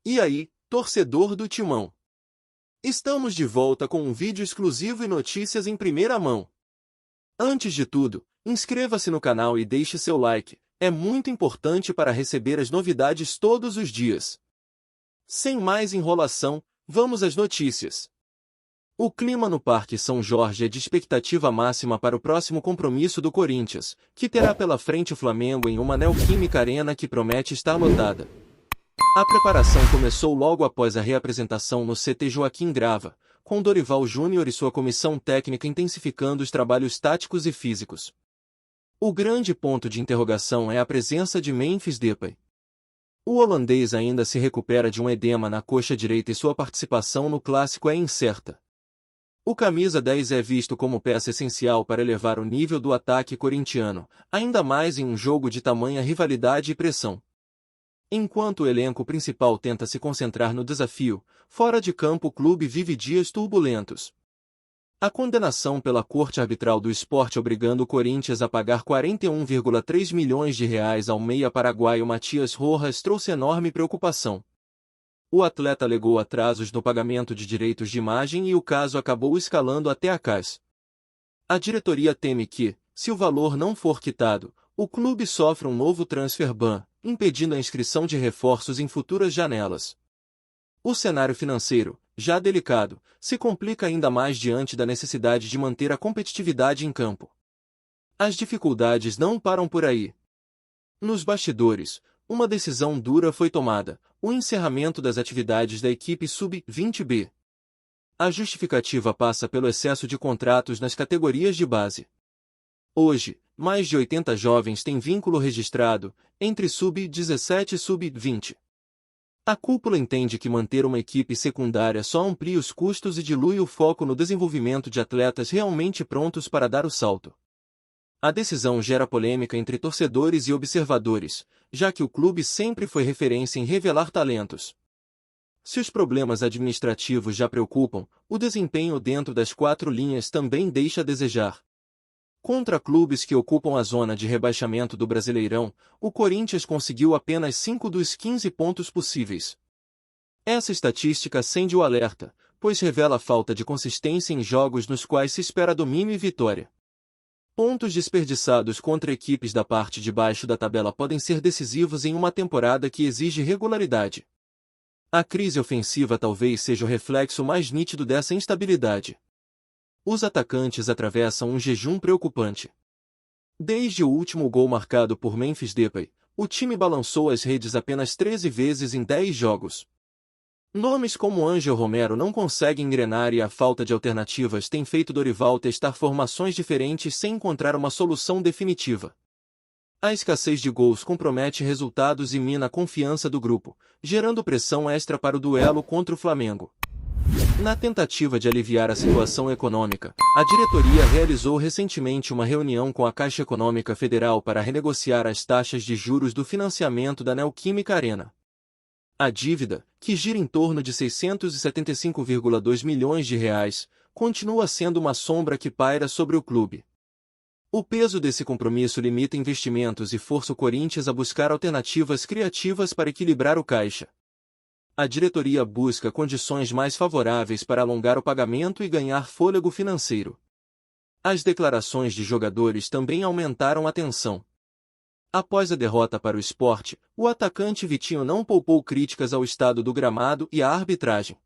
E aí, torcedor do Timão? Estamos de volta com um vídeo exclusivo e notícias em primeira mão. Antes de tudo, inscreva-se no canal e deixe seu like, é muito importante para receber as novidades todos os dias. Sem mais enrolação, vamos às notícias. O clima no Parque São Jorge é de expectativa máxima para o próximo compromisso do Corinthians, que terá pela frente o Flamengo em uma Neoquímica Arena que promete estar lotada. A preparação começou logo após a reapresentação no CT Joaquim Grava, com Dorival Júnior e sua comissão técnica intensificando os trabalhos táticos e físicos. O grande ponto de interrogação é a presença de Memphis Depay. O holandês ainda se recupera de um edema na coxa direita e sua participação no clássico é incerta. O camisa 10 é visto como peça essencial para elevar o nível do ataque corintiano, ainda mais em um jogo de tamanha rivalidade e pressão. Enquanto o elenco principal tenta se concentrar no desafio, fora de campo o clube vive dias turbulentos. A condenação pela Corte Arbitral do Esporte obrigando o Corinthians a pagar 41,3 milhões de reais ao meia paraguaio Matias Rojas trouxe enorme preocupação. O atleta alegou atrasos no pagamento de direitos de imagem e o caso acabou escalando até a CAS. A diretoria teme que, se o valor não for quitado, o clube sofra um novo transfer ban, impedindo a inscrição de reforços em futuras janelas. O cenário financeiro, já delicado, se complica ainda mais diante da necessidade de manter a competitividade em campo. As dificuldades não param por aí. Nos bastidores, uma decisão dura foi tomada: o encerramento das atividades da equipe Sub-20B. A justificativa passa pelo excesso de contratos nas categorias de base. Hoje, mais de 80 jovens têm vínculo registrado, entre Sub-17 e Sub-20. A cúpula entende que manter uma equipe secundária só amplia os custos e dilui o foco no desenvolvimento de atletas realmente prontos para dar o salto. A decisão gera polêmica entre torcedores e observadores, já que o clube sempre foi referência em revelar talentos. Se os problemas administrativos já preocupam, o desempenho dentro das quatro linhas também deixa a desejar. Contra clubes que ocupam a zona de rebaixamento do Brasileirão, o Corinthians conseguiu apenas 5 dos 15 pontos possíveis. Essa estatística acende o alerta, pois revela a falta de consistência em jogos nos quais se espera domínio e vitória. Pontos desperdiçados contra equipes da parte de baixo da tabela podem ser decisivos em uma temporada que exige regularidade. A crise ofensiva talvez seja o reflexo mais nítido dessa instabilidade. Os atacantes atravessam um jejum preocupante. Desde o último gol marcado por Memphis Depay, o time balançou as redes apenas 13 vezes em 10 jogos. Nomes como Ángel Romero não conseguem engrenar e a falta de alternativas tem feito Dorival testar formações diferentes sem encontrar uma solução definitiva. A escassez de gols compromete resultados e mina a confiança do grupo, gerando pressão extra para o duelo contra o Flamengo. Na tentativa de aliviar a situação econômica, a diretoria realizou recentemente uma reunião com a Caixa Econômica Federal para renegociar as taxas de juros do financiamento da Neoquímica Arena. A dívida, que gira em torno de 675,2 milhões de reais, continua sendo uma sombra que paira sobre o clube. O peso desse compromisso limita investimentos e força o Corinthians a buscar alternativas criativas para equilibrar o caixa. A diretoria busca condições mais favoráveis para alongar o pagamento e ganhar fôlego financeiro. As declarações de jogadores também aumentaram a tensão. Após a derrota para o Sport, o atacante Vitinho não poupou críticas ao estado do gramado e à arbitragem.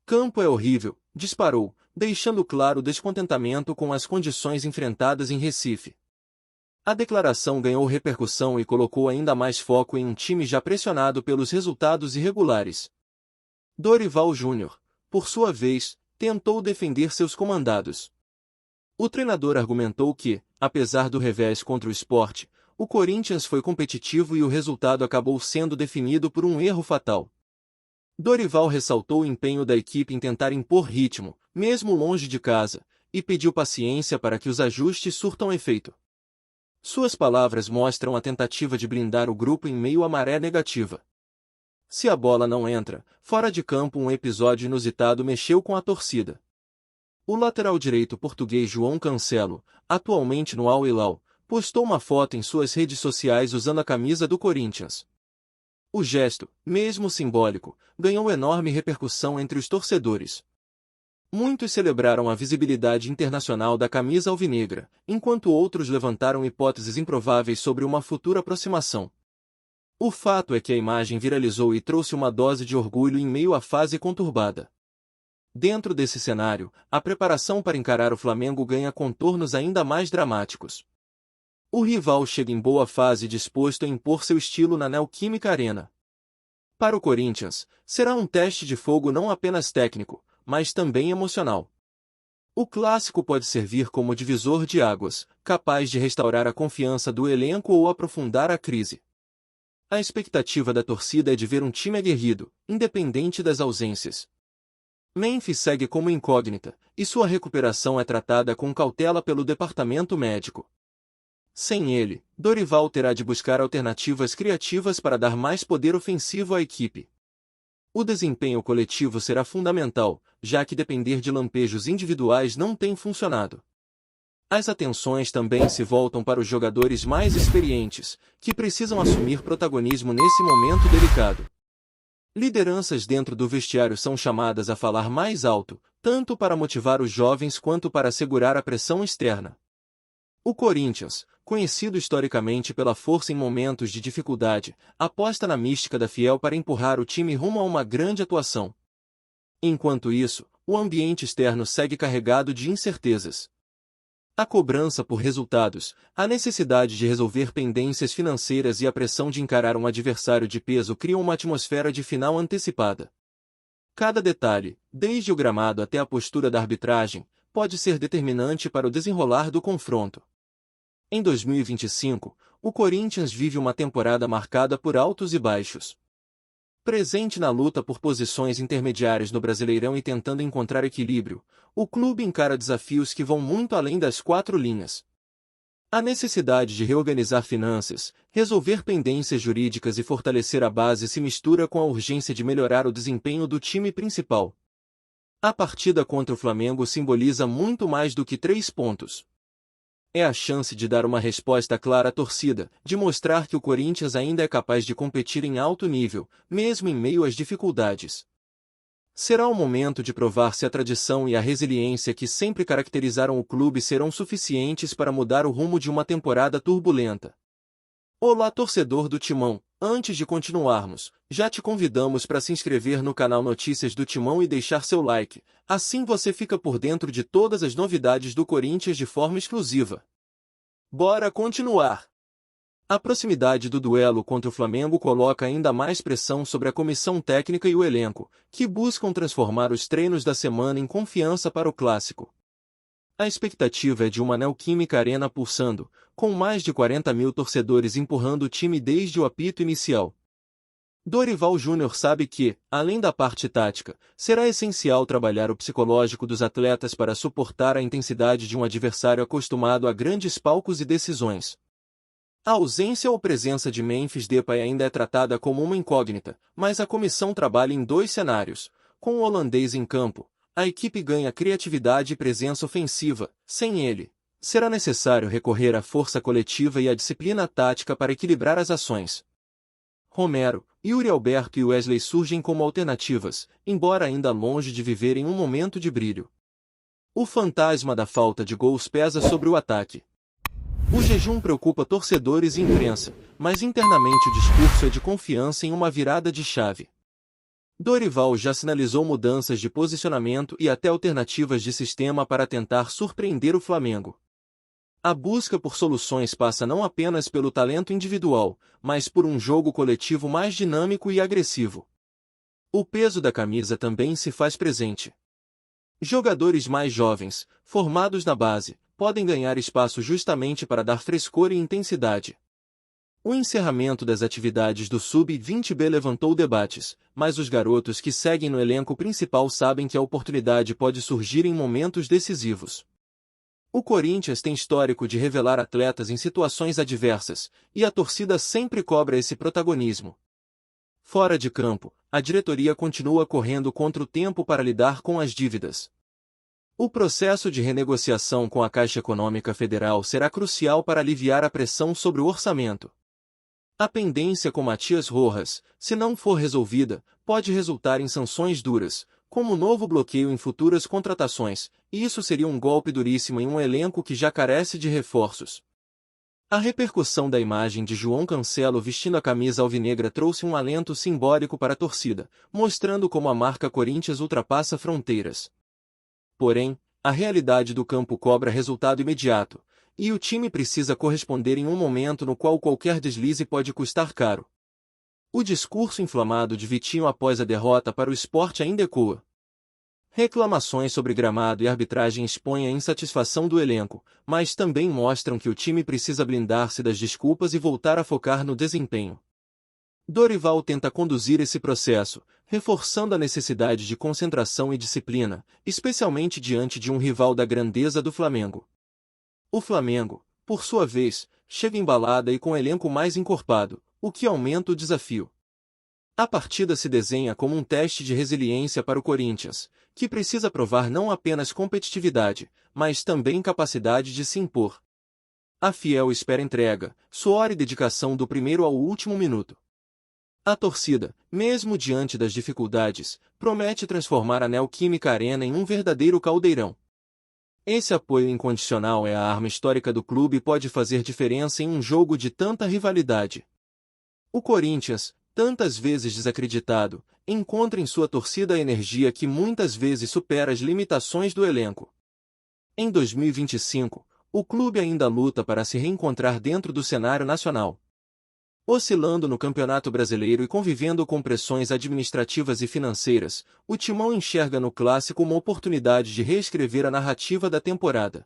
"Campo é horrível", disparou, deixando claro o descontentamento com as condições enfrentadas em Recife. A declaração ganhou repercussão e colocou ainda mais foco em um time já pressionado pelos resultados irregulares. Dorival Júnior, por sua vez, tentou defender seus comandados. O treinador argumentou que, apesar do revés contra o Sport, o Corinthians foi competitivo e o resultado acabou sendo definido por um erro fatal. Dorival ressaltou o empenho da equipe em tentar impor ritmo, mesmo longe de casa, e pediu paciência para que os ajustes surtam efeito. Suas palavras mostram a tentativa de blindar o grupo em meio à maré negativa. Se a bola não entra, fora de campo um episódio inusitado mexeu com a torcida. O lateral direito português João Cancelo, atualmente no Al Hilal, postou uma foto em suas redes sociais usando a camisa do Corinthians. O gesto, mesmo simbólico, ganhou enorme repercussão entre os torcedores. Muitos celebraram a visibilidade internacional da camisa alvinegra, enquanto outros levantaram hipóteses improváveis sobre uma futura aproximação. O fato é que a imagem viralizou e trouxe uma dose de orgulho em meio à fase conturbada. Dentro desse cenário, a preparação para encarar o Flamengo ganha contornos ainda mais dramáticos. O rival chega em boa fase disposto a impor seu estilo na Neoquímica Arena. Para o Corinthians, será um teste de fogo não apenas técnico, mas também emocional. O clássico pode servir como divisor de águas, capaz de restaurar a confiança do elenco ou aprofundar a crise. A expectativa da torcida é de ver um time aguerrido, independente das ausências. Memphis segue como incógnita, e sua recuperação é tratada com cautela pelo departamento médico. Sem ele, Dorival terá de buscar alternativas criativas para dar mais poder ofensivo à equipe. O desempenho coletivo será fundamental, já que depender de lampejos individuais não tem funcionado. As atenções também se voltam para os jogadores mais experientes, que precisam assumir protagonismo nesse momento delicado. Lideranças dentro do vestiário são chamadas a falar mais alto, tanto para motivar os jovens quanto para segurar a pressão externa. O Corinthians, conhecido historicamente pela força em momentos de dificuldade, aposta na mística da Fiel para empurrar o time rumo a uma grande atuação. Enquanto isso, o ambiente externo segue carregado de incertezas. A cobrança por resultados, a necessidade de resolver pendências financeiras e a pressão de encarar um adversário de peso criam uma atmosfera de final antecipada. Cada detalhe, desde o gramado até a postura da arbitragem, pode ser determinante para o desenrolar do confronto. Em 2025, o Corinthians vive uma temporada marcada por altos e baixos. Presente na luta por posições intermediárias no Brasileirão e tentando encontrar equilíbrio, o clube encara desafios que vão muito além das quatro linhas. A necessidade de reorganizar finanças, resolver pendências jurídicas e fortalecer a base se mistura com a urgência de melhorar o desempenho do time principal. A partida contra o Flamengo simboliza muito mais do que 3 pontos. É a chance de dar uma resposta clara à torcida, de mostrar que o Corinthians ainda é capaz de competir em alto nível, mesmo em meio às dificuldades. Será o momento de provar se a tradição e a resiliência que sempre caracterizaram o clube serão suficientes para mudar o rumo de uma temporada turbulenta. Olá, torcedor do Timão! Antes de continuarmos, já te convidamos para se inscrever no canal Notícias do Timão e deixar seu like, assim você fica por dentro de todas as novidades do Corinthians de forma exclusiva. Bora continuar! A proximidade do duelo contra o Flamengo coloca ainda mais pressão sobre a comissão técnica e o elenco, que buscam transformar os treinos da semana em confiança para o clássico. A expectativa é de uma Neoquímica Arena pulsando, com mais de 40.000 torcedores empurrando o time desde o apito inicial. Dorival Júnior sabe que, além da parte tática, será essencial trabalhar o psicológico dos atletas para suportar a intensidade de um adversário acostumado a grandes palcos e decisões. A ausência ou presença de Memphis Depay ainda é tratada como uma incógnita, mas a comissão trabalha em 2 cenários. Com o holandês em campo, a equipe ganha criatividade e presença ofensiva. Sem ele, será necessário recorrer à força coletiva e à disciplina tática para equilibrar as ações. Romero, Yuri Alberto e Wesley surgem como alternativas, embora ainda longe de viverem um momento de brilho. O fantasma da falta de gols pesa sobre o ataque. O jejum preocupa torcedores e imprensa, mas internamente o discurso é de confiança em uma virada de chave. Dorival já sinalizou mudanças de posicionamento e até alternativas de sistema para tentar surpreender o Flamengo. A busca por soluções passa não apenas pelo talento individual, mas por um jogo coletivo mais dinâmico e agressivo. O peso da camisa também se faz presente. Jogadores mais jovens, formados na base, podem ganhar espaço justamente para dar frescor e intensidade. O encerramento das atividades do Sub-20B levantou debates, mas os garotos que seguem no elenco principal sabem que a oportunidade pode surgir em momentos decisivos. O Corinthians tem histórico de revelar atletas em situações adversas, e a torcida sempre cobra esse protagonismo. Fora de campo, a diretoria continua correndo contra o tempo para lidar com as dívidas. O processo de renegociação com a Caixa Econômica Federal será crucial para aliviar a pressão sobre o orçamento. A pendência com Matias Rojas, se não for resolvida, pode resultar em sanções duras, como novo bloqueio em futuras contratações, e isso seria um golpe duríssimo em um elenco que já carece de reforços. A repercussão da imagem de João Cancelo vestindo a camisa alvinegra trouxe um alento simbólico para a torcida, mostrando como a marca Corinthians ultrapassa fronteiras. Porém, a realidade do campo cobra resultado imediato, e o time precisa corresponder em um momento no qual qualquer deslize pode custar caro. O discurso inflamado de Vitinho após a derrota para o Sport ainda ecoa. Reclamações sobre gramado e arbitragem expõem a insatisfação do elenco, mas também mostram que o time precisa blindar-se das desculpas e voltar a focar no desempenho. Dorival tenta conduzir esse processo, reforçando a necessidade de concentração e disciplina, especialmente diante de um rival da grandeza do Flamengo. O Flamengo, por sua vez, chega embalada e com elenco mais encorpado, o que aumenta o desafio. A partida se desenha como um teste de resiliência para o Corinthians, que precisa provar não apenas competitividade, mas também capacidade de se impor. A fiel espera entrega, suor e dedicação do primeiro ao último minuto. A torcida, mesmo diante das dificuldades, promete transformar a Neoquímica Arena em um verdadeiro caldeirão. Esse apoio incondicional é a arma histórica do clube e pode fazer diferença em um jogo de tanta rivalidade. O Corinthians, tantas vezes desacreditado, encontra em sua torcida a energia que muitas vezes supera as limitações do elenco. Em 2025, o clube ainda luta para se reencontrar dentro do cenário nacional. Oscilando no Campeonato Brasileiro e convivendo com pressões administrativas e financeiras, o Timão enxerga no Clássico uma oportunidade de reescrever a narrativa da temporada.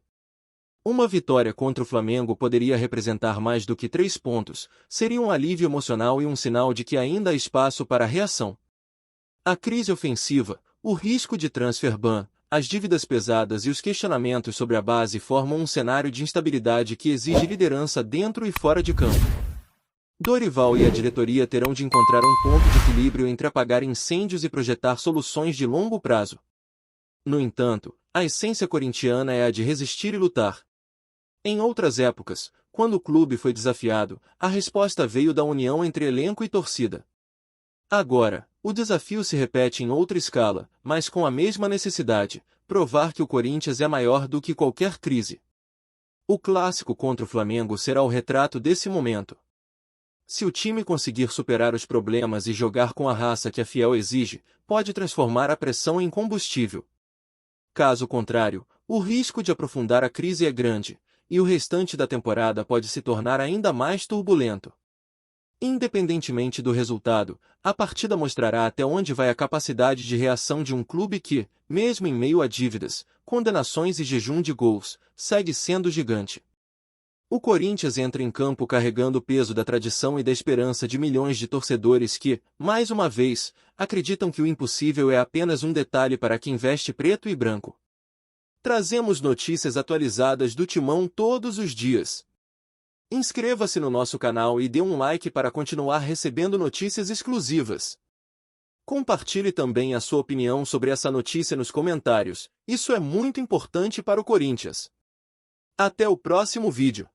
Uma vitória contra o Flamengo poderia representar mais do que 3 pontos, seria um alívio emocional e um sinal de que ainda há espaço para a reação. A crise ofensiva, o risco de transfer ban, as dívidas pesadas e os questionamentos sobre a base formam um cenário de instabilidade que exige liderança dentro e fora de campo. Dorival e a diretoria terão de encontrar um ponto de equilíbrio entre apagar incêndios e projetar soluções de longo prazo. No entanto, a essência corintiana é a de resistir e lutar. Em outras épocas, quando o clube foi desafiado, a resposta veio da união entre elenco e torcida. Agora, o desafio se repete em outra escala, mas com a mesma necessidade, provar que o Corinthians é maior do que qualquer crise. O clássico contra o Flamengo será o retrato desse momento. Se o time conseguir superar os problemas e jogar com a raça que a fiel exige, pode transformar a pressão em combustível. Caso contrário, o risco de aprofundar a crise é grande, e o restante da temporada pode se tornar ainda mais turbulento. Independentemente do resultado, a partida mostrará até onde vai a capacidade de reação de um clube que, mesmo em meio a dívidas, condenações e jejum de gols, segue sendo gigante. O Corinthians entra em campo carregando o peso da tradição e da esperança de milhões de torcedores que, mais uma vez, acreditam que o impossível é apenas um detalhe para quem veste preto e branco. Trazemos notícias atualizadas do Timão todos os dias. Inscreva-se no nosso canal e dê um like para continuar recebendo notícias exclusivas. Compartilhe também a sua opinião sobre essa notícia nos comentários, isso é muito importante para o Corinthians. Até o próximo vídeo.